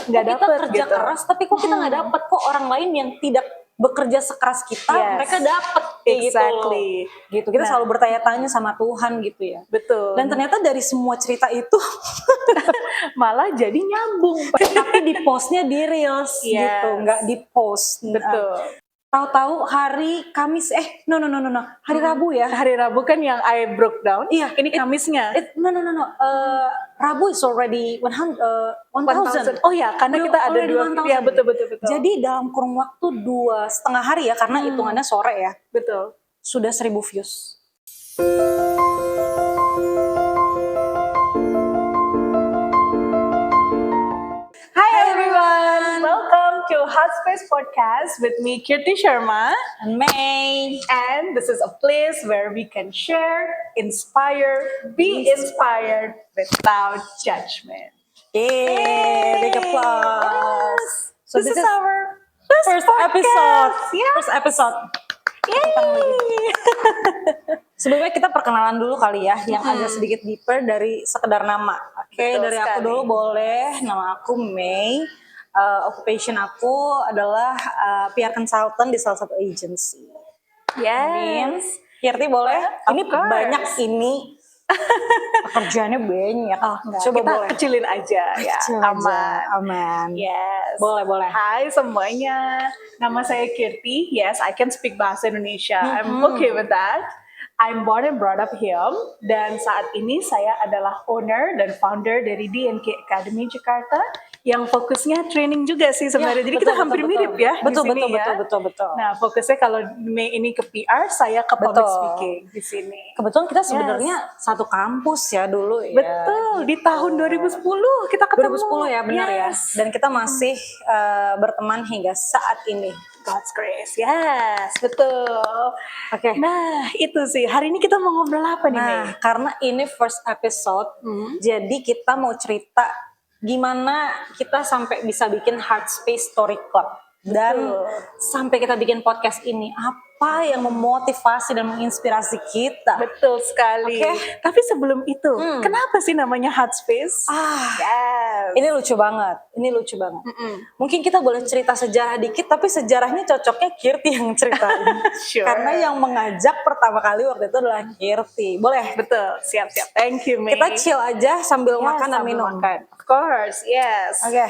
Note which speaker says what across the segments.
Speaker 1: nggak
Speaker 2: kita
Speaker 1: dapet
Speaker 2: kerja
Speaker 1: gitu.
Speaker 2: keras tapi kok kita nggak dapet, kok orang lain yang tidak bekerja sekeras kita mereka dapet kayak
Speaker 1: Exactly.
Speaker 2: gitu. Kita selalu bertanya-tanya sama Tuhan gitu ya.
Speaker 1: Betul.
Speaker 2: Dan ternyata dari semua cerita itu
Speaker 1: malah jadi nyambung.
Speaker 2: tapi di postnya di reels gitu, nggak di post.
Speaker 1: Betul.
Speaker 2: Tahu-tahu hari Kamis, hari Rabu ya.
Speaker 1: Hari Rabu kan yang I broke down.
Speaker 2: Iya,
Speaker 1: Ini Kamisnya.
Speaker 2: Rabu is already 1,000.
Speaker 1: Oh ya, karena kita ada dua. Ya betul.
Speaker 2: Jadi dalam kurun waktu 2,5 hari ya, karena hitungannya sore ya.
Speaker 1: Betul.
Speaker 2: Sudah 1,000 views.
Speaker 1: Hi everyone, welcome to Hot Space Podcast with me, Kirti Sharma
Speaker 2: And May.
Speaker 1: And this is a place where we can share, inspire, be inspired without judgment.
Speaker 2: Yay! Big applause. So
Speaker 1: this is our
Speaker 2: first episode.
Speaker 1: Yeah.
Speaker 2: First episode.
Speaker 1: Yay!
Speaker 2: Sebelumnya kita perkenalan dulu kali ya, yang agak sedikit deeper dari sekedar nama. Oke, dari aku dulu boleh. Nama aku May. Occupation aku adalah PR consultant di salah satu agency.
Speaker 1: Yes.
Speaker 2: Kirti boleh? Ini
Speaker 1: course.
Speaker 2: banyak ini. Pekerjaannya banyak.
Speaker 1: Coba kita boleh. Kecilin aja ya.
Speaker 2: Aman.
Speaker 1: Yes.
Speaker 2: Boleh.
Speaker 1: Hai semuanya. Nama saya Kirti. Yes, I can speak bahasa Indonesia. I'm okay with that. I'm born and brought up here. Dan saat ini saya adalah owner dan founder dari DNK Academy Jakarta yang fokusnya training juga sih sebenarnya. Jadi kita hampir mirip ya.
Speaker 2: Betul.
Speaker 1: Nah, fokusnya kalau May ini ke PR, saya ke public speaking di sini.
Speaker 2: Kebetulan kita sebenarnya satu kampus ya dulu ya.
Speaker 1: Betul, di tahun 2010 kita ketemu.
Speaker 2: 2010 ya, benar ya. Dan kita masih berteman hingga saat ini.
Speaker 1: God's grace, yes, betul.
Speaker 2: Oke.
Speaker 1: Nah, itu sih. Hari ini kita mau ngobrol apa nih, May?
Speaker 2: Karena ini first episode, jadi kita mau cerita gimana kita sampai bisa bikin Heart Space Story Club. Dan sampai kita bikin podcast ini, apa yang memotivasi dan menginspirasi kita?
Speaker 1: Betul sekali.
Speaker 2: Okay.
Speaker 1: Tapi sebelum itu, kenapa sih namanya Heart Space?
Speaker 2: Yes. Ini lucu banget. Mungkin kita boleh cerita sejarah dikit, tapi sejarahnya cocoknya Kirti yang ceritain.
Speaker 1: Sure.
Speaker 2: Karena yang mengajak pertama kali waktu itu adalah Kirti. Boleh?
Speaker 1: Betul, siap. Thank you, May.
Speaker 2: Kita chill aja sambil makan dan minum.
Speaker 1: Of course, yes.
Speaker 2: Oke.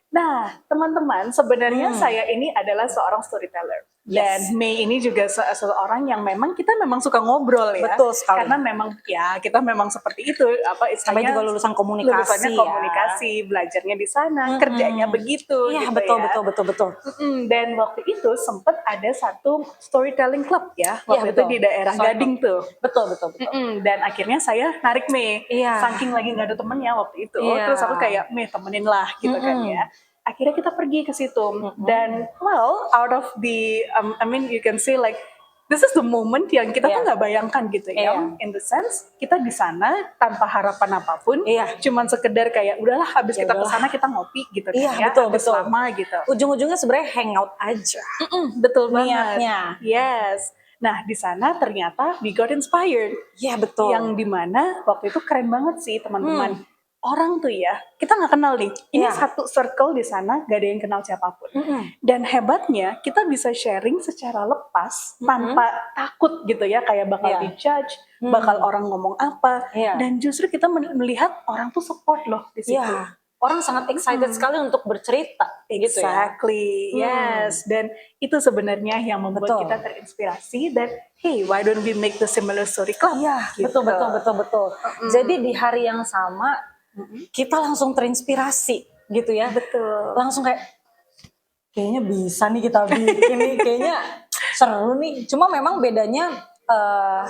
Speaker 1: Nah, teman-teman, sebenarnya saya ini adalah seorang storyteller. Dan May ini juga seseorang yang kita memang suka ngobrol ya.
Speaker 2: Betul sekali.
Speaker 1: Karena memang ya kita memang seperti itu.
Speaker 2: Sampai juga lulusan komunikasi.
Speaker 1: Lulusannya komunikasi, belajarnya di sana, kerjanya begitu.
Speaker 2: Iya,
Speaker 1: gitu
Speaker 2: betul.
Speaker 1: Dan waktu itu sempat ada satu storytelling club ya. Waktu itu di daerah Gading tuh.
Speaker 2: Betul.
Speaker 1: Dan akhirnya saya narik May.
Speaker 2: Iya.
Speaker 1: Saking lagi nggak ada temennya waktu itu.
Speaker 2: Iya.
Speaker 1: Terus aku kayak, May temenin lah gitu kan ya. Akhirnya kita pergi ke situ dan out of the you can say like this is the moment yang kita tuh nggak bayangkan gitu ya. In the sense kita di sana tanpa harapan apapun, cuman sekedar kayak udahlah habis kita ke sana kita ngopi gitu kan ya. Betul. Lama gitu.
Speaker 2: Ujung-ujungnya sebenarnya hangout aja.
Speaker 1: Betul banget.
Speaker 2: Niatnya.
Speaker 1: Yes. Nah di sana ternyata we got inspired.
Speaker 2: Iya betul.
Speaker 1: Yang dimana waktu itu keren banget sih teman-teman. Orang tuh ya, kita nggak kenal nih. Ini satu circle di sana, gak ada yang kenal siapapun. Dan hebatnya, kita bisa sharing secara lepas, tanpa takut gitu ya, kayak bakal dijudge, bakal orang ngomong apa. Dan justru kita melihat orang tuh support loh di situ.
Speaker 2: Orang sangat excited sekali untuk bercerita.
Speaker 1: Exactly, yes. Dan itu sebenarnya yang membuat kita terinspirasi dan hey, why don't we make the similar story club?
Speaker 2: Gitu. Betul. Jadi di hari yang sama kita langsung terinspirasi gitu ya.
Speaker 1: Betul.
Speaker 2: Langsung kayaknya bisa nih kita bikin nih, kayaknya seru nih. Cuma memang bedanya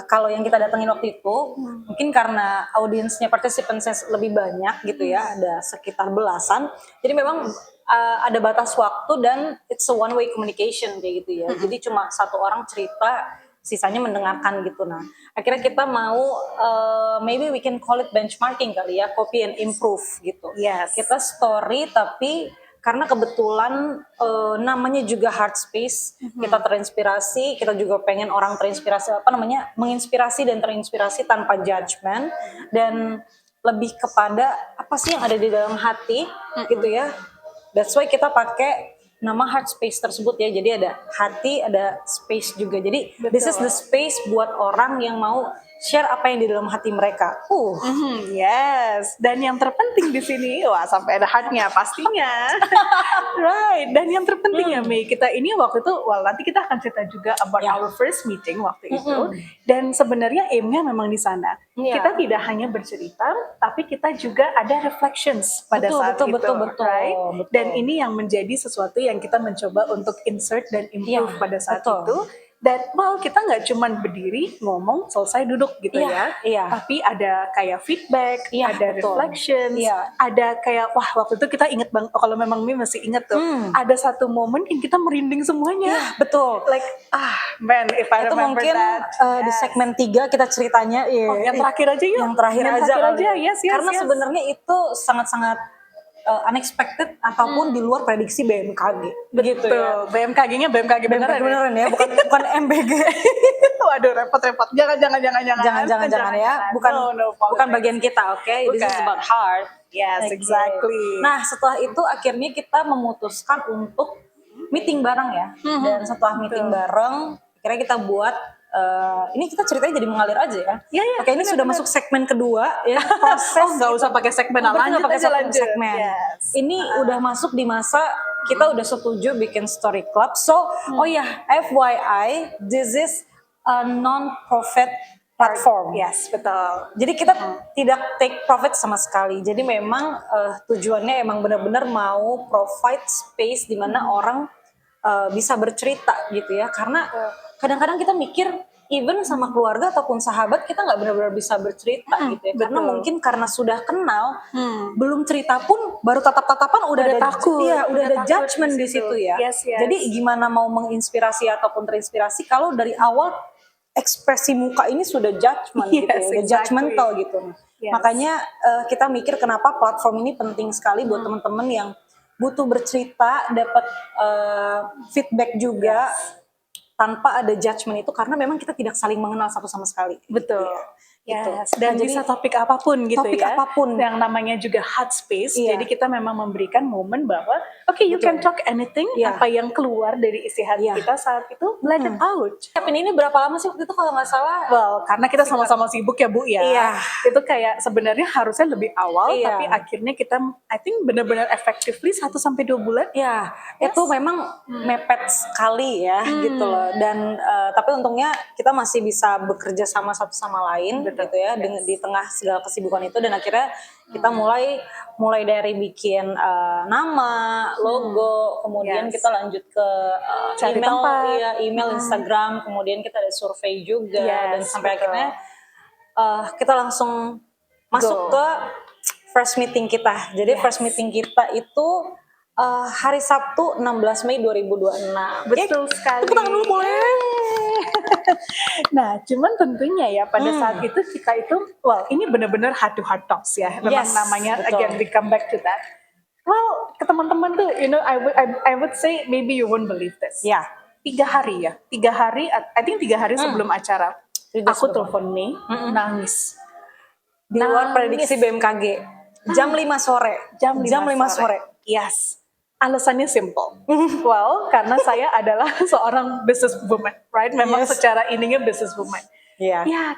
Speaker 2: kalau yang kita datengin waktu itu mungkin karena audiensnya, participants lebih banyak gitu ya, ada sekitar belasan. Jadi memang ada batas waktu dan it's a one way communication kayak gitu ya. Jadi cuma satu orang cerita, sisanya mendengarkan gitu. Nah, akhirnya kita mau maybe we can call it benchmarking kali ya, copy and improve gitu.
Speaker 1: Yes.
Speaker 2: Kita story tapi karena kebetulan namanya juga Heart Space, kita terinspirasi, kita juga pengen orang terinspirasi, menginspirasi dan terinspirasi tanpa judgment dan lebih kepada apa sih yang ada di dalam hati gitu ya. That's why kita pakai nama heart space tersebut ya. Jadi ada hati, ada space juga. Jadi this is the space buat orang yang mau share apa yang di dalam hati mereka.
Speaker 1: Yes, dan yang terpenting di sini, wah sampai ada heart-nya pastinya. Right, dan yang terpenting ya Mei, kita ini waktu itu, nanti kita akan cerita juga about our first meeting waktu itu. Dan sebenarnya aim-nya memang di sana. Kita tidak hanya bercerita, tapi kita juga ada reflections pada saat itu, right? Dan ini yang menjadi sesuatu yang kita mencoba untuk insert dan improve pada saat itu. Dan kita nggak cuman berdiri ngomong selesai duduk gitu tapi ada kayak feedback, ada reflections, ada kayak waktu itu kita inget bang, kalau memang Mi masih inget tuh, ada satu momen yang kita merinding semuanya. Like man, if I
Speaker 2: itu
Speaker 1: remember
Speaker 2: mungkin
Speaker 1: that,
Speaker 2: di segmen 3 kita ceritanya
Speaker 1: yang terakhir aja yuk.
Speaker 2: Yang terakhir aja.
Speaker 1: Yes,
Speaker 2: karena sebenarnya itu sangat-sangat unexpected ataupun di luar prediksi BMKG.
Speaker 1: Begitu ya. BMKG-nya BMKG beneran
Speaker 2: ya, bukan MBG.
Speaker 1: Waduh, repot-repot. Jangan
Speaker 2: ya. Bukan bagian kita, oke? This is about heart.
Speaker 1: Yes, exactly.
Speaker 2: Nah, setelah itu akhirnya kita memutuskan untuk meeting bareng ya. Dan setelah meeting bareng, akhirnya kita buat ini kita ceritanya jadi mengalir aja ya. Oke, ini sudah masuk segmen kedua ya. Proses
Speaker 1: nggak usah pakai segmen, lanjut aja segmen.
Speaker 2: Ini udah masuk di masa kita udah setuju bikin story club. So, FYI, this is a non-profit platform.
Speaker 1: Yes, betul.
Speaker 2: Jadi kita tidak take profit sama sekali. Jadi memang tujuannya emang benar-benar mau provide space di mana orang bisa bercerita gitu ya. Karena kadang-kadang kita mikir even sama keluarga ataupun sahabat kita nggak benar-benar bisa bercerita gitu ya. Karena mungkin karena sudah kenal, belum cerita pun baru tatap-tatapan udah ada
Speaker 1: takut.
Speaker 2: Iya, udah ada judgment di situ ya.
Speaker 1: Yes.
Speaker 2: Jadi gimana mau menginspirasi ataupun terinspirasi kalau dari awal ekspresi muka ini sudah judgment gitu ya, udah judgmental gitu. Makanya kita mikir kenapa platform ini penting sekali buat teman-teman yang butuh bercerita, dapat feedback juga. Tanpa ada judgment itu karena memang kita tidak saling mengenal satu sama sekali.
Speaker 1: Betul. Dan bisa topik apapun gitu
Speaker 2: apapun.
Speaker 1: Yang namanya juga heart space. Jadi kita memang memberikan momen bahwa you can talk anything, apa yang keluar dari isi hati kita saat itu, let it out.
Speaker 2: Tapi ini berapa lama sih waktu itu kalau nggak salah?
Speaker 1: Karena kita sama-sama sibuk ya Bu ya. Itu kayak sebenarnya harusnya lebih awal, tapi akhirnya kita I think benar-benar effectively 1-2 bulan.
Speaker 2: Itu memang mepet sekali ya gitu loh. Dan tapi untungnya kita masih bisa bekerja sama satu sama lain. Gitu ya, di tengah segala kesibukan itu, dan akhirnya kita mulai dari bikin nama, logo, kemudian kita lanjut ke email, Instagram, kemudian kita ada survei juga, dan sampai akhirnya kita langsung masuk ke first meeting kita. Jadi first meeting kita itu hari Sabtu 16 Mei 2026.
Speaker 1: Betul sekali.
Speaker 2: Tepuk tangan dulu boleh.
Speaker 1: Nah, cuman tentunya ya pada saat itu kita itu, ini benar-benar heart to heart talks ya. Memang namanya betul. Again we come back to that. Ke teman-teman tuh, I would say maybe you won't believe this. 3 hari ya. 3 hari, I think 3 hari sebelum acara. Aku telepon nih, nangis.
Speaker 2: Di luar prediksi BMKG. Jam 5 sore.
Speaker 1: Jam 5 sore. Yes. Alasannya simple. Karena saya adalah seorang business woman, right? Memang secara ininya business woman.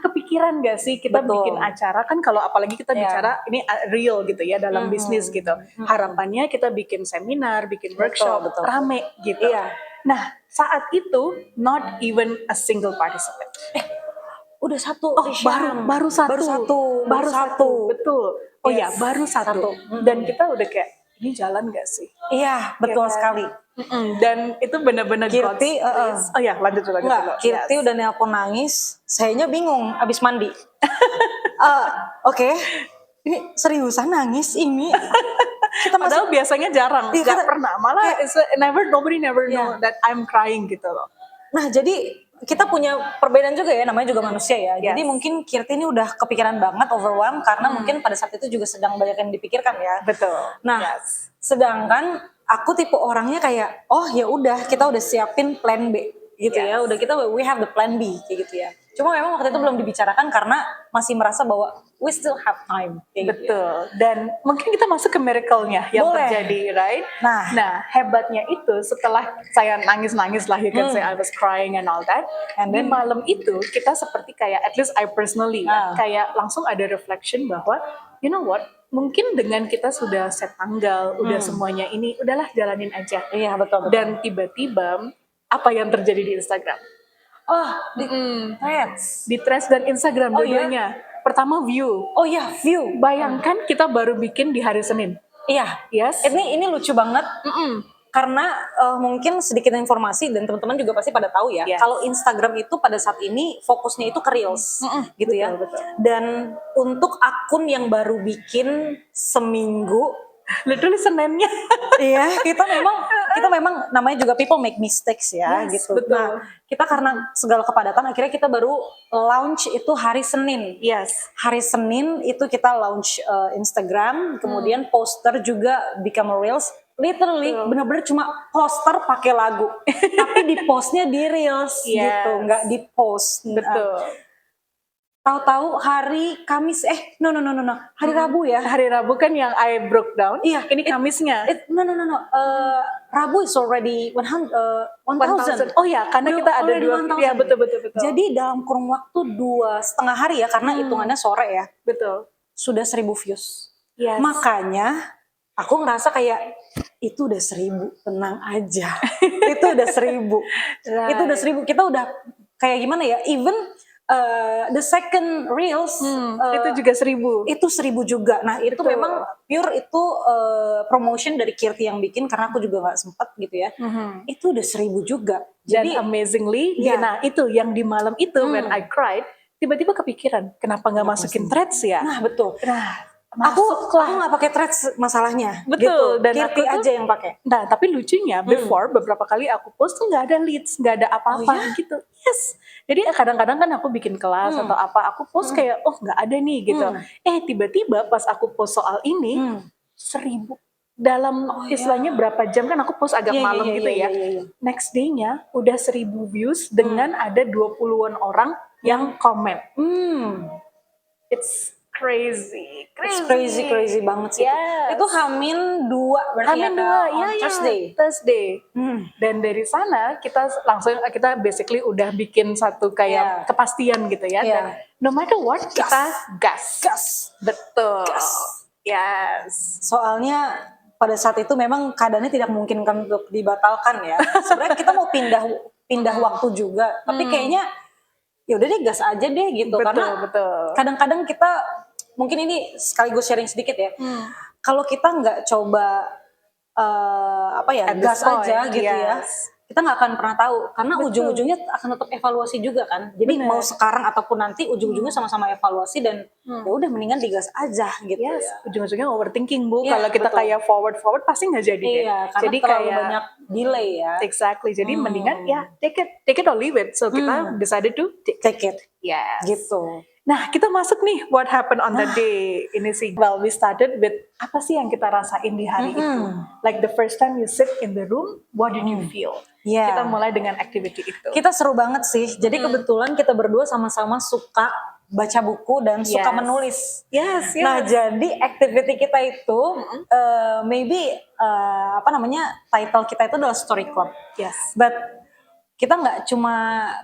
Speaker 1: Kepikiran gak sih kita bikin acara, kan kalau apalagi kita bicara ini real gitu ya dalam bisnis gitu. Harapannya kita bikin seminar, bikin workshop, rame gitu. Nah, saat itu not even a single participant.
Speaker 2: Udah satu.
Speaker 1: Baru satu. Betul. Baru satu. Dan kita udah kayak, ini jalan gak sih?
Speaker 2: Iya, betul sekali.
Speaker 1: Dan itu benar-benar
Speaker 2: Kirti,
Speaker 1: lanjut.
Speaker 2: Kirti udah nelpon nangis, sayanya bingung abis mandi. Oke, ini seriusan nangis ini?
Speaker 1: Padahal biasanya jarang, gak pernah. Malah nobody never know that I'm crying gitu loh.
Speaker 2: Nah, jadi kita punya perbedaan juga ya, namanya juga manusia ya. Jadi mungkin Kirti ini udah kepikiran banget, overwhelmed, karena mungkin pada saat itu juga sedang banyak yang dipikirkan ya.
Speaker 1: Betul.
Speaker 2: Nah, sedangkan aku tipe orangnya kayak, ya udah kita udah siapin plan B gitu ya. Udah kita we have the plan B kayak gitu ya. Cuma memang waktu itu belum dibicarakan karena masih merasa bahwa we still have time. Kayak gitu ya.
Speaker 1: Betul. Dan mungkin kita masuk ke miracle-nya yang
Speaker 2: Boleh.
Speaker 1: terjadi, right?
Speaker 2: Nah.
Speaker 1: Hebatnya itu setelah saya nangis-nangis lah, you can say I was crying and all that.
Speaker 2: And
Speaker 1: Di
Speaker 2: then-
Speaker 1: malam itu kita seperti kayak, at least I personally ya, kayak langsung ada reflection bahwa, you know what? Mungkin dengan kita sudah set tanggal, udah semuanya ini, udahlah jalanin aja.
Speaker 2: Iya, betul.
Speaker 1: Dan tiba-tiba apa yang terjadi di Instagram?
Speaker 2: Oh, di Threads.
Speaker 1: Di Threads dan Instagram
Speaker 2: Oh, iya?
Speaker 1: dua-duanya. Pertama view.
Speaker 2: Oh ya, view.
Speaker 1: Bayangkan kita baru bikin di hari Senin.
Speaker 2: Iya.
Speaker 1: Yes.
Speaker 2: Ini lucu banget. Karena mungkin sedikit informasi dan teman-teman juga pasti pada tahu ya.
Speaker 1: Yes.
Speaker 2: Kalau Instagram itu pada saat ini fokusnya itu ke Reels, gitu ya.
Speaker 1: Betul.
Speaker 2: Dan untuk akun yang baru bikin seminggu,
Speaker 1: Literally Seninnya.
Speaker 2: iya, kita memang namanya juga people make mistakes ya,
Speaker 1: Yes,
Speaker 2: gitu.
Speaker 1: betul.
Speaker 2: Nah, kita karena segala kepadatan akhirnya kita baru launch itu hari Senin.
Speaker 1: Yes.
Speaker 2: Hari Senin itu kita launch Instagram, kemudian poster juga become Reels. Literally benar-benar cuma poster pakai lagu, tapi di postnya di Reels
Speaker 1: Yes.
Speaker 2: gitu, nggak di post.
Speaker 1: Betul.
Speaker 2: Tahu-tahu hari Kamis, hari Rabu ya.
Speaker 1: Hari Rabu kan yang I broke down.
Speaker 2: Iya,
Speaker 1: Ini Kamisnya.
Speaker 2: Rabu is already 1,000.
Speaker 1: Oh ya, karena kita ada
Speaker 2: Already 1,000.
Speaker 1: 2. Ya, betul.
Speaker 2: Jadi dalam kurun waktu 2,5 hari ya, karena hitungannya sore ya,
Speaker 1: Betul.
Speaker 2: sudah 1.000 views.
Speaker 1: Yes.
Speaker 2: Makanya aku ngerasa kayak itu udah 1.000, tenang aja. Itu udah 1.000.
Speaker 1: Right.
Speaker 2: Itu udah 1.000. Kita udah kayak gimana ya? Even the second Reels
Speaker 1: itu juga 1.000.
Speaker 2: itu 1.000 juga. Nah itu
Speaker 1: Betul.
Speaker 2: memang pure itu promotion dari Kirti yang bikin, karena aku juga nggak sempat gitu ya. Itu udah 1.000 juga.
Speaker 1: Dan
Speaker 2: Jadi
Speaker 1: amazingly,
Speaker 2: Iya.
Speaker 1: nah itu yang di malam itu when I cried, tiba-tiba kepikiran, kenapa nggak masukin Threads ya?
Speaker 2: nah betul. Aku
Speaker 1: Masuklah.
Speaker 2: nggak pakai Threads masalahnya.
Speaker 1: Betul,
Speaker 2: gitu.
Speaker 1: dan
Speaker 2: Kirti
Speaker 1: aku tuh-
Speaker 2: aja yang pakai.
Speaker 1: Nah, tapi lucunya, before beberapa kali aku post tuh nggak ada leads, nggak ada apa-apa gitu. Yes. Jadi kadang-kadang kan aku bikin kelas atau apa, aku post kayak, oh nggak ada nih gitu. Tiba-tiba pas aku post soal ini, 1.000. Dalam istilahnya berapa jam, kan aku post agak
Speaker 2: Iya,
Speaker 1: malam
Speaker 2: iya,
Speaker 1: gitu
Speaker 2: iya,
Speaker 1: ya.
Speaker 2: iya.
Speaker 1: Next day-nya udah 1.000 views dengan ada 20-an orang yang komen. It's crazy.
Speaker 2: It's crazy banget sih.
Speaker 1: Yes.
Speaker 2: Itu H-2 berarti
Speaker 1: Amin
Speaker 2: ya,
Speaker 1: 2,
Speaker 2: on
Speaker 1: Thursday.
Speaker 2: Hmm.
Speaker 1: Dan dari sana kita basically udah bikin satu kayak
Speaker 2: Yeah.
Speaker 1: kepastian gitu ya.
Speaker 2: Yeah.
Speaker 1: Dan no matter what kita gas. Betul.
Speaker 2: Gas.
Speaker 1: Yes.
Speaker 2: Soalnya pada saat itu memang keadaannya tidak memungkinkan untuk dibatalkan ya. Sebenarnya kita mau pindah waktu juga, tapi kayaknya ya udah deh gas aja deh gitu. Karena
Speaker 1: Betul.
Speaker 2: kadang-kadang kita, mungkin ini sekaligus sharing sedikit ya. Kalau kita nggak coba
Speaker 1: At this
Speaker 2: gas
Speaker 1: point,
Speaker 2: aja gitu ya,
Speaker 1: yes.
Speaker 2: kita nggak akan pernah tahu, karena ujung-ujungnya akan tetap evaluasi juga kan. Jadi
Speaker 1: Bener.
Speaker 2: mau sekarang ataupun nanti ujung-ujungnya sama-sama evaluasi, dan ya udah mendingan digas aja gitu
Speaker 1: Yes,
Speaker 2: ya.
Speaker 1: ujung-ujungnya overthinking Bu.
Speaker 2: Iya,
Speaker 1: Kalau kita
Speaker 2: betul.
Speaker 1: kayak forward pasti nggak jadi deh.
Speaker 2: Iya, karena
Speaker 1: Jadi
Speaker 2: terlalu
Speaker 1: kayak
Speaker 2: banyak delay ya.
Speaker 1: exactly. Jadi mendingan ya take it or leave it. So kita decided to take it.
Speaker 2: Take it
Speaker 1: Yes.
Speaker 2: gitu.
Speaker 1: Nah, kita masuk nih what happened on the day ini sih. Well, we started with apa sih yang kita rasain di hari itu? Like the first time you sit in the room, what did you feel?
Speaker 2: Yeah.
Speaker 1: Kita mulai dengan activity itu.
Speaker 2: Kita seru banget sih. Jadi kebetulan kita berdua sama-sama suka baca buku dan suka
Speaker 1: Yes.
Speaker 2: menulis.
Speaker 1: Yes.
Speaker 2: Nah, jadi activity kita itu maybe title kita itu adalah Story Club.
Speaker 1: Yes.
Speaker 2: But kita nggak cuma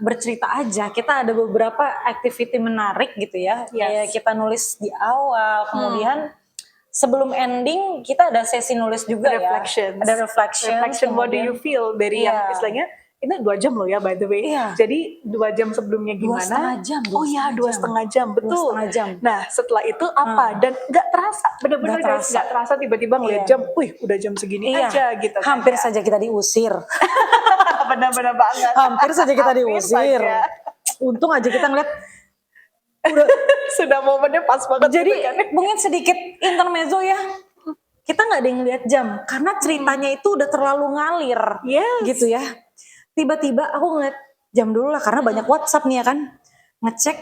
Speaker 2: bercerita aja, kita ada beberapa activity menarik gitu ya. Kayak kita nulis di awal, kemudian sebelum ending kita ada sesi nulis juga
Speaker 1: Reflections.
Speaker 2: ya. Ada reflection.
Speaker 1: What do you feel dari yang istilahnya ini 2 jam loh ya by the way.
Speaker 2: Iya.
Speaker 1: Jadi 2 jam sebelumnya gimana?
Speaker 2: 2,5 jam.
Speaker 1: Oh iya 2,5 jam, betul.
Speaker 2: 2,5 jam.
Speaker 1: Nah setelah itu apa? Dan nggak terasa, bener-bener
Speaker 2: Nggak
Speaker 1: guys, nggak terasa tiba-tiba ngeliat jam, wih udah jam segini aja gitu. kan
Speaker 2: Hampir
Speaker 1: ya.
Speaker 2: saja kita diusir.
Speaker 1: Benar-benar banget.
Speaker 2: Hampir saja kita
Speaker 1: Hampir
Speaker 2: diusir.
Speaker 1: saja.
Speaker 2: Untung aja kita ngeliat
Speaker 1: Sudah momennya pas banget.
Speaker 2: jadi
Speaker 1: gitu kan.
Speaker 2: mungkin sedikit intermezzo ya. Kita nggak ada yang lihat jam karena ceritanya itu udah terlalu ngalir.
Speaker 1: Yes.
Speaker 2: Gitu ya. Tiba-tiba aku ngeliat jam dulu lah karena banyak WhatsApp nih ya kan. Ngecek.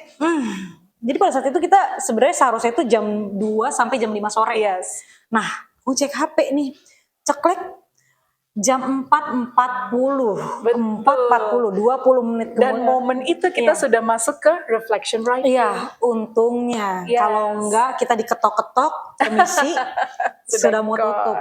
Speaker 2: Jadi pada saat itu kita sebenarnya seharusnya itu jam 2 sampai jam 5 sore.
Speaker 1: Yes.
Speaker 2: Nah, aku cek HP nih. Ceklek. jam 4.40,
Speaker 1: Betul.
Speaker 2: 20 menit
Speaker 1: Dan
Speaker 2: kemudian.
Speaker 1: momen itu kita sudah masuk ke reflection writing.
Speaker 2: Iya, untungnya.
Speaker 1: Yes.
Speaker 2: Kalau enggak kita diketok-ketok, permisi, sudah mau tutup.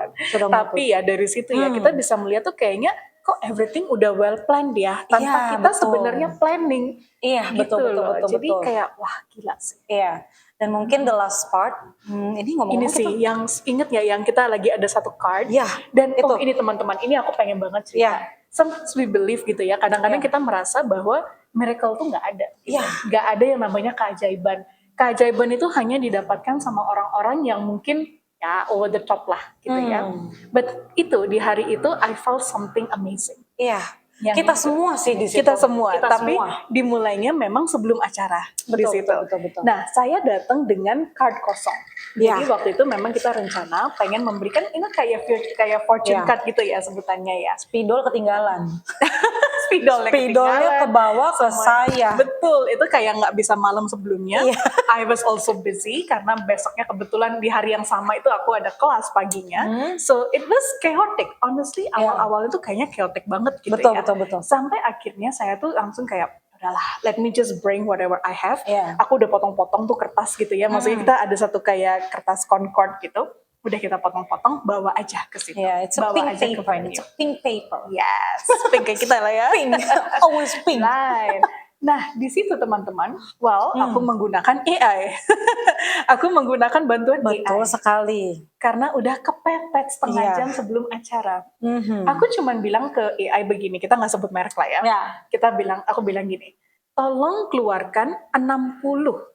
Speaker 1: Tapi ya dari situ ya kita bisa melihat tuh kayaknya kok everything udah well planned ya, tanpa kita sebenarnya planning.
Speaker 2: Iya,
Speaker 1: gitu
Speaker 2: betul.
Speaker 1: Jadi kayak wah gila sih.
Speaker 2: Iya. Dan mungkin the last part, ini ngomong-ngomong
Speaker 1: Ini sih yang inget ya, yang kita lagi ada satu card.
Speaker 2: Iya,
Speaker 1: Dan
Speaker 2: itu.
Speaker 1: ini teman-teman, ini aku pengen banget cerita.
Speaker 2: Iya.
Speaker 1: Sometimes we believe gitu ya, kadang-kadang kita merasa bahwa miracle tuh nggak ada. Gitu.
Speaker 2: Iya.
Speaker 1: Nggak ada yang namanya keajaiban. Keajaiban itu hanya didapatkan sama orang-orang yang mungkin ya over the top lah gitu ya. But itu di hari itu I felt something amazing.
Speaker 2: Iya.
Speaker 1: Yang
Speaker 2: Kita semua sih di situ.
Speaker 1: Kita semua, tapi
Speaker 2: semua.
Speaker 1: dimulainya memang sebelum acara di situ.
Speaker 2: Betul.
Speaker 1: Nah, saya datang dengan card kosong. Jadi waktu itu memang kita rencana pengen memberikan ini kayak fortune card gitu ya sebutannya ya.
Speaker 2: Spidol ketinggalan.
Speaker 1: Spidolnya
Speaker 2: ke bawah ke saya.
Speaker 1: Betul, itu kayak nggak bisa malam sebelumnya. I was also busy karena besoknya kebetulan di hari yang sama itu aku ada kelas paginya. So it was chaotic. Honestly, awal-awal itu kayaknya chaotic banget gitu ya.
Speaker 2: Betul.
Speaker 1: Sampai akhirnya saya tuh langsung kayak udahlah, let me just bring whatever I have.
Speaker 2: Yeah.
Speaker 1: Aku udah potong-potong tuh kertas gitu ya. Maksudnya kita ada satu kayak kertas concord gitu. Udah kita potong-potong, bawa aja ke situ.
Speaker 2: Yeah, it's a
Speaker 1: bawa
Speaker 2: pink
Speaker 1: aja
Speaker 2: paper.
Speaker 1: ke venue.
Speaker 2: It's a pink paper.
Speaker 1: Yes, pink kayak kita lah ya.
Speaker 2: Pink, always pink.
Speaker 1: Right. Nah, di situ teman-teman, aku menggunakan AI. Aku menggunakan bantuan AI.
Speaker 2: Betul sekali.
Speaker 1: Karena udah kepepet setengah jam sebelum acara. Aku cuman bilang ke AI begini, kita nggak sebut merek lah ya. Aku bilang gini, tolong keluarkan 60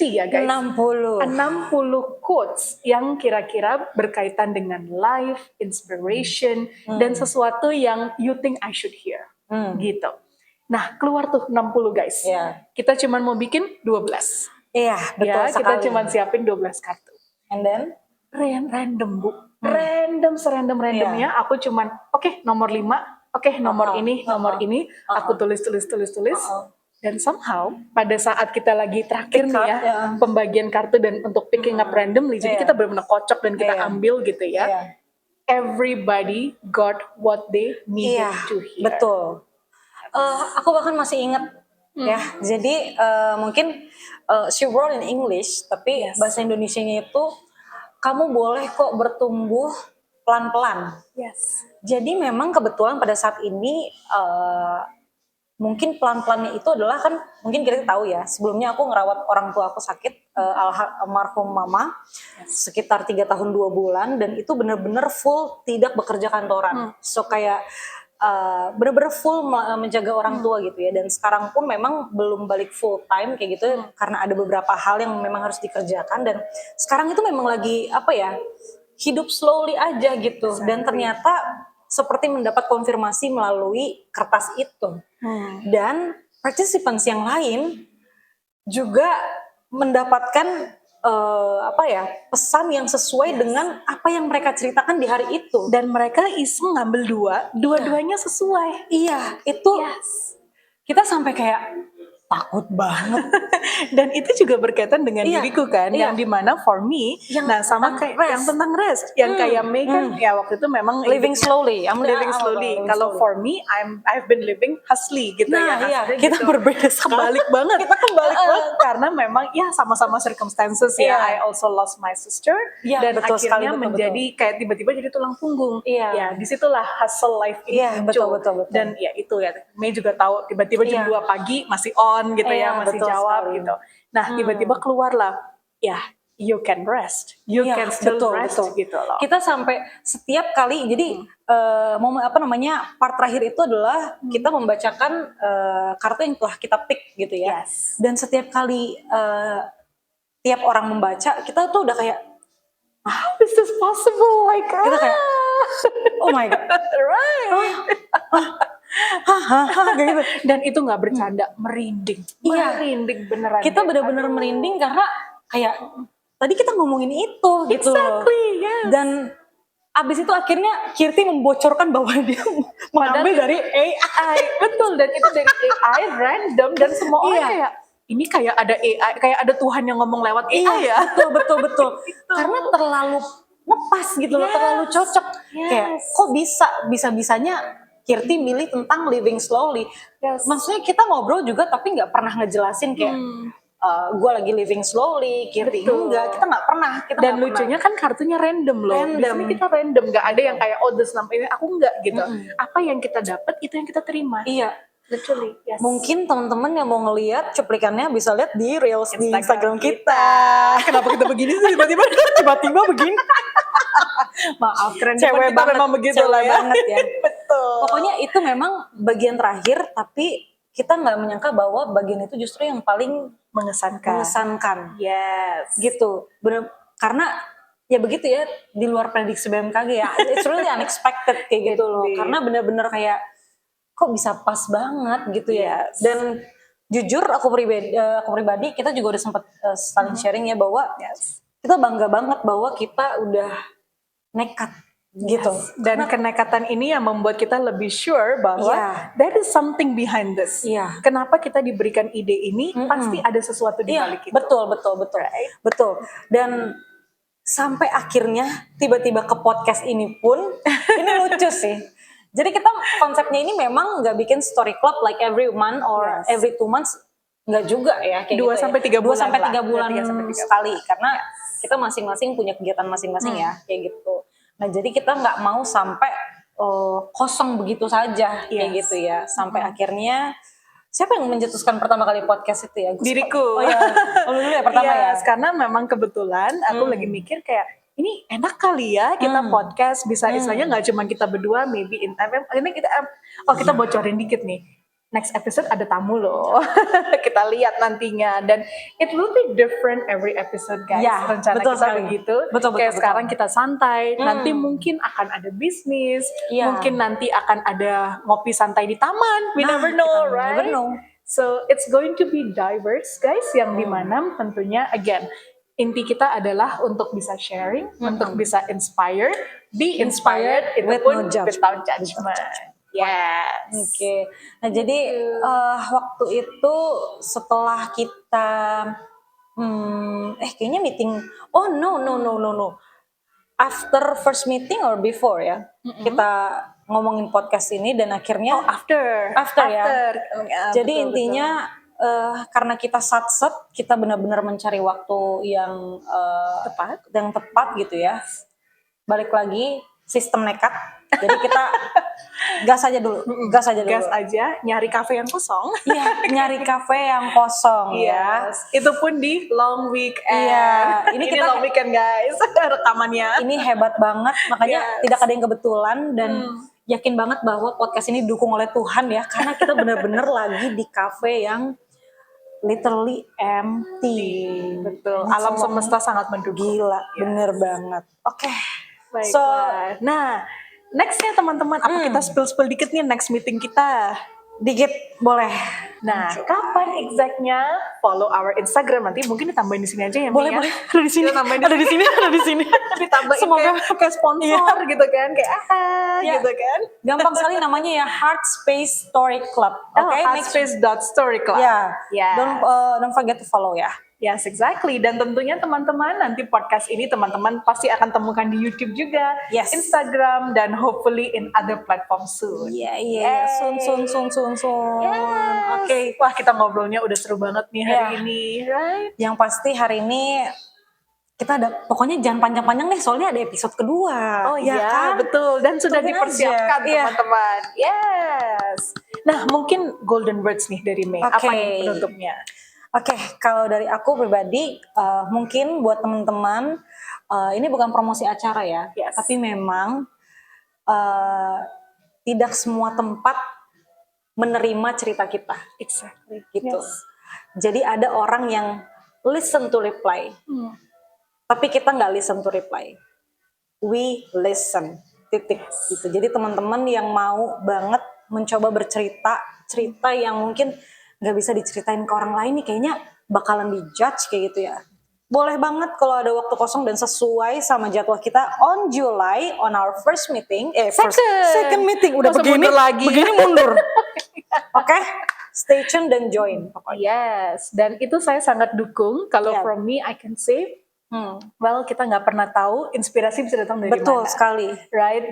Speaker 1: ya guys. 60 quotes yang kira-kira berkaitan dengan life, inspiration, dan sesuatu yang you think I should hear. Gitu. Nah, keluar tuh 60 guys. Kita cuman mau bikin 12.
Speaker 2: Iya, betul sekali.
Speaker 1: Kita cuman siapin 12 kartu.
Speaker 2: And then?
Speaker 1: Random, Bu. Random, serandom-randomnya. Aku cuman, oke, nomor 5. Oke, nomor ini. Aku tulis. Dan somehow, pada saat kita lagi terakhir nih ya, pembagian kartu dan untuk picking up randomly, jadi kita benar-benar kocok dan kita ambil gitu ya. Everybody got what they needed to hear.
Speaker 2: Betul. Aku bahkan masih ingat ya. Jadi mungkin she wrote in English, tapi bahasa Indonesianya itu kamu boleh kok bertumbuh pelan-pelan. Jadi memang kebetulan pada saat ini mungkin pelan-pelannya itu adalah kan mungkin kita tahu ya, sebelumnya aku ngerawat orang tua aku sakit, almarhum mama sekitar 3 tahun 2 bulan, dan itu benar-benar full tidak bekerja kantoran. So kayak bener-bener full menjaga orang tua gitu ya, dan sekarang pun memang belum balik full time kayak gitu karena ada beberapa hal yang memang harus dikerjakan, dan sekarang itu memang lagi hidup slowly aja gitu. Dan ternyata seperti mendapat konfirmasi melalui kertas itu, dan participants yang lain juga mendapatkan pesan yang sesuai dengan apa yang mereka ceritakan di hari itu,
Speaker 1: dan mereka iseng ngambil dua-duanya sesuai.
Speaker 2: Iya, itu kita sampai kayak takut banget.
Speaker 1: Dan itu juga berkaitan dengan diriku kan, yang dimana for me, sama kayak yang tentang rest, yang kayak Megan ya waktu itu memang
Speaker 2: living slowly.
Speaker 1: I'm living slowly. Kalau for me, I've been living hustly gitu ya.
Speaker 2: Kita berbeda
Speaker 1: kebalik banget. Kita kebalik banget karena memang ya sama-sama circumstances ya. I also lost my sister dan akhirnya menjadi kayak tiba-tiba jadi tulang punggung. Ya, disitulah hustle life ini muncul.
Speaker 2: Betul.
Speaker 1: Dan ya itu ya, Mei juga tahu tiba-tiba jam 2 pagi masih on gitu ya, masih jawab gitu. Nah, tiba-tiba keluarlah, you can rest, you can still rest gitu loh.
Speaker 2: Kita sampai setiap kali, jadi part terakhir itu adalah kita membacakan kartu yang telah kita pick gitu ya. Dan setiap kali tiap orang membaca, kita tuh udah kayak,
Speaker 1: how is this possible? Like,
Speaker 2: kita kayak, oh my god,
Speaker 1: gitu. Dan itu nggak bercanda, merinding beneran.
Speaker 2: Kita benar-benar merinding karena kayak tadi kita ngomongin itu gitu. Dan abis itu akhirnya Kirti membocorkan bahwa dia mengambil dari AI.
Speaker 1: Betul, dan itu dari AI random, dan semua orang kayak ini kayak ada AI, kayak ada Tuhan yang ngomong lewat AI ya.
Speaker 2: Betul. Karena terlalu ngepas gitu loh, terlalu cocok. Kayak kok bisa-bisanya Kirti milih tentang living slowly. Maksudnya kita ngobrol juga tapi nggak pernah ngejelasin kayak gue lagi living slowly, Kirti enggak, kita nggak pernah.
Speaker 1: Dan lucunya kan kartunya random loh. Di sini kita random, nggak ada yang kayak this nama ini aku enggak gitu. Apa yang kita dapat itu yang kita terima.
Speaker 2: Iya.
Speaker 1: Literally, yes.
Speaker 2: Mungkin teman-teman yang mau ngelihat cuplikannya bisa lihat di reels di Instagram kita.
Speaker 1: Kenapa kita begini sih tiba-tiba begini? Maaf, keren
Speaker 2: cewek
Speaker 1: kita
Speaker 2: banget,
Speaker 1: memang begitu lah ya.
Speaker 2: banget ya.
Speaker 1: Betul.
Speaker 2: Pokoknya itu memang bagian terakhir, tapi kita nggak menyangka bahwa bagian itu justru yang paling mengesankan.
Speaker 1: Yes.
Speaker 2: Gitu. Bener, karena ya begitu ya, di luar prediksi BMKG ya. It's really unexpected kayak gitu loh. Karena bener-bener kayak kok bisa pas banget gitu ya. Dan jujur aku pribadi kita juga udah sempat saling sharing ya bahwa kita bangga banget bahwa kita udah nekat gitu.
Speaker 1: Dan kenekatan ini yang membuat kita lebih sure bahwa there is something behind this. Kenapa kita diberikan ide ini, pasti ada sesuatu di balik itu.
Speaker 2: Betul. Betul. Dan sampai akhirnya tiba-tiba ke podcast ini pun ini lucu sih. Jadi kita konsepnya ini memang nggak bikin story club like every month or every 2 months, nggak juga ya kayak
Speaker 1: 2-3 bulan
Speaker 2: 2-3 bulan sekali karena kita masing-masing punya kegiatan masing-masing ya kayak gitu. Nah jadi kita nggak mau sampai kosong begitu saja kayak gitu ya, sampai akhirnya siapa yang mencetuskan pertama kali podcast itu ya?
Speaker 1: Diriku.
Speaker 2: Dulu ya pertama ya.
Speaker 1: Karena memang kebetulan aku lagi mikir kayak ini enak kali ya kita podcast bisa istilahnya nggak cuma kita berdua, maybe in ini kita bocorin dikit nih. Next episode ada tamu loh. Kita lihat nantinya dan it will be different every episode guys. Rencana kita sekali. Begitu. Betul, sekarang kita santai, nanti mungkin akan ada bisnis, mungkin nanti akan ada ngopi santai di taman. We never know, right?
Speaker 2: Never know.
Speaker 1: So it's going to be diverse guys, yang dimana tentunya again inti kita adalah untuk bisa sharing, untuk bisa inspire, be inspired, itu pun without judgment. Yes.
Speaker 2: Oke. Nah jadi waktu itu setelah kita kayaknya meeting. Oh no. After first meeting or before ya, kita ngomongin podcast ini dan akhirnya
Speaker 1: after
Speaker 2: ya. Jadi intinya karena kita satset, kita benar-benar mencari waktu yang tepat gitu ya. Balik lagi sistem nekat. Jadi kita gas aja dulu.
Speaker 1: Gas aja, nyari kafe yang kosong.
Speaker 2: Iya, nyari kafe yang kosong ya.
Speaker 1: Itu pun di long weekend.
Speaker 2: Iya,
Speaker 1: ini kita long weekend guys, rekamannya.
Speaker 2: Ini hebat banget, makanya tidak ada yang kebetulan dan yakin banget bahwa podcast ini didukung oleh Tuhan ya, karena kita benar-benar lagi di kafe yang literally empty.
Speaker 1: Betul. Alam semesta sangat mendukung.
Speaker 2: Gila, bener banget. Oke.
Speaker 1: So, nah, nextnya teman-teman, apa kita spill dikit nih next meeting kita?
Speaker 2: Dikit boleh.
Speaker 1: Nah, kapan exactnya? Follow our Instagram, nanti mungkin ditambahin di sini aja ya.
Speaker 2: Boleh. Ada di sini. Ada di sini.
Speaker 1: Ditambahin
Speaker 2: semoga
Speaker 1: kayak sponsor gitu kan, kayak gitu kan.
Speaker 2: Gampang sekali namanya ya, Heart Space Story Club. Oke,
Speaker 1: heartspace.storyclub.
Speaker 2: Don't forget to follow ya.
Speaker 1: Yes, exactly. Dan tentunya teman-teman nanti podcast ini teman-teman pasti akan temukan di YouTube juga, Instagram, dan hopefully in other platform soon.
Speaker 2: Iya. Soon.
Speaker 1: Oke. Wah, kita ngobrolnya udah seru banget nih hari ini, right?
Speaker 2: Yang pasti hari ini kita ada, pokoknya jangan panjang-panjang nih, soalnya ada episode kedua.
Speaker 1: Oh iya, kan? Betul. Dan sudah dipersiapkan teman-teman. Yes. Nah, mungkin golden words nih dari Mei. Apa nih penutupnya?
Speaker 2: Oke, kalau dari aku pribadi, mungkin buat teman-teman, ini bukan promosi acara ya, tapi memang tidak semua tempat menerima cerita kita.
Speaker 1: Exactly.
Speaker 2: Gitu. Jadi ada orang yang listen to reply, tapi kita nggak listen to reply. We listen, titik. Gitu. Jadi teman-teman yang mau banget mencoba bercerita, cerita yang mungkin nggak bisa diceritain ke orang lain nih, kayaknya bakalan dijudge kayak gitu ya. Boleh banget kalau ada waktu kosong dan sesuai sama jadwal kita on July on our first meeting, second meeting udah begini mundur. Oke, stay tune dan join.
Speaker 1: Yes, dan itu saya sangat dukung. Kalau from me I can say Well, kita nggak pernah tahu inspirasi bisa datang dari
Speaker 2: Betul
Speaker 1: mana.
Speaker 2: sekali.
Speaker 1: Right?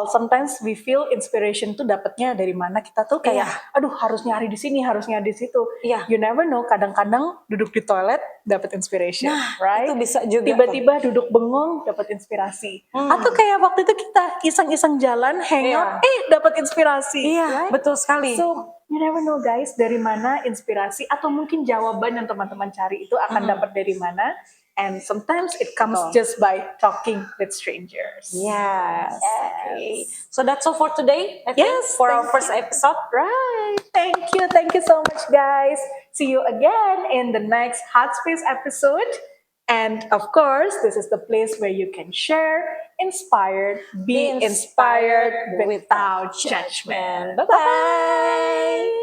Speaker 1: Sometimes we feel inspiration tuh dapatnya dari mana. Kita tuh kayak, aduh harus nyari di sini, harus nyari di situ.
Speaker 2: Iya.
Speaker 1: You never know. Kadang-kadang duduk di toilet dapat inspiration,
Speaker 2: Nah,
Speaker 1: right?
Speaker 2: itu bisa juga
Speaker 1: Tiba-tiba duduk bengong dapat inspirasi. Atau kayak waktu itu kita iseng-iseng jalan, hangout, dapat inspirasi.
Speaker 2: Iya,
Speaker 1: right?
Speaker 2: betul sekali.
Speaker 1: So you never know guys, dari mana inspirasi atau mungkin jawaban yang teman-teman cari itu akan dapat dari mana. And sometimes it comes just by talking with strangers.
Speaker 2: Yes. Okay. So that's all for today, I think,
Speaker 1: Yes,
Speaker 2: for our
Speaker 1: thank
Speaker 2: first episode.
Speaker 1: Right. Thank you so much, guys. See you again in the next Hot Space episode. And of course, this is the place where you can share, inspired, be inspired without judgment.
Speaker 2: Bye-bye.